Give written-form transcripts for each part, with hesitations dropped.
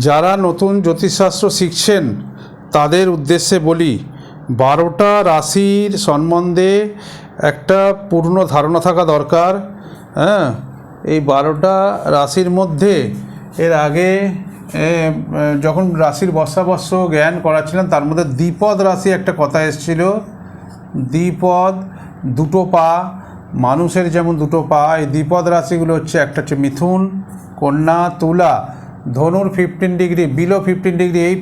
যারা নতুন জ্যোতিষশাস্ত্র শিখছেন তাদের উদ্দেশ্যে বলি, 12টা রাশির সম্বন্ধে একটা পূর্ণ ধারণা থাকা দরকার। হ্যাঁ, এই 12টা রাশির মধ্যে এর আগে যখন রাশির বর্ষাবর্ষ জ্ঞান করাচ্ছিলেন তার মধ্যে দ্বিপদ রাশি একটা কথা এসেছিল। দ্বিপদ, দুটো পা, মানুষের যেমন দুটো পা, এই দ্বিপদ রাশিগুলো হচ্ছে, একটা হচ্ছে মিথুন, কন্যা, তুলা, ধনুর 15 ডিগ্রি, বিলো 15 ডিগ্রি, এই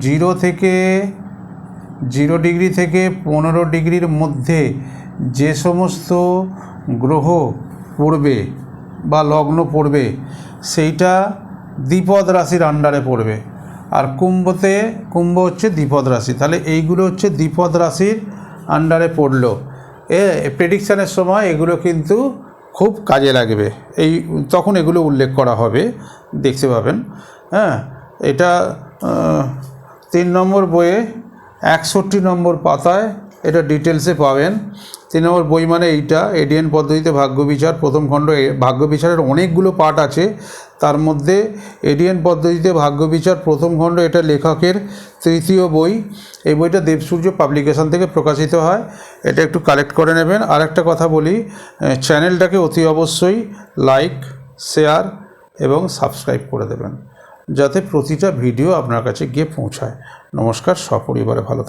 0 থেকে 0 ডিগ্রি থেকে 15 ডিগ্রির মধ্যে যে সমস্ত গ্রহ পড়বে বা লগ্ন পড়বে সেইটা দ্বিপদ রাশির আন্ডারে পড়বে। আর কুম্ভ হচ্ছে দ্বিপদ রাশি। তাহলে এইগুলো হচ্ছে দ্বিপদ রাশির আন্ডারে পড়লো। প্রেডিকশানের সময় এগুলো কিন্তু খুব কাজে লাগবে, তখন এগুলো উল্লেখ করা হবে, দেখতে পাবেন। হ্যাঁ, এটা 3 নম্বর বইয়ে 61 নম্বর পাতায় এটা ডিটেলসে পাবেন। 3 নম্বর বই মানে এইটা, এডিয়ান পদ্ধতিতে ভাগ্য বিচার, প্রথম খণ্ড। ভাগ্য বিচারের অনেকগুলো পার্ট আছে, তার মধ্যে এডিয়ান পদ্ধতিতে ভাগ্য বিচার প্রথম খণ্ড, এটা লেখকের 3য় বই। এই বইটা দেবসূর্য পাবলিকেশন থেকে প্রকাশিত হয়, এটা একটু কালেক্ট করে নেবেন। আর একটা কথা বলি, চ্যানেলটাকে অতি অবশ্যই লাইক, শেয়ার এবং সাবস্ক্রাইব করে দেবেন, যাতে প্রতিটা ভিডিও আপনার কাছে গিয়ে পৌঁছায়। নমস্কার, সপরিবারে ভালো থাকবেন।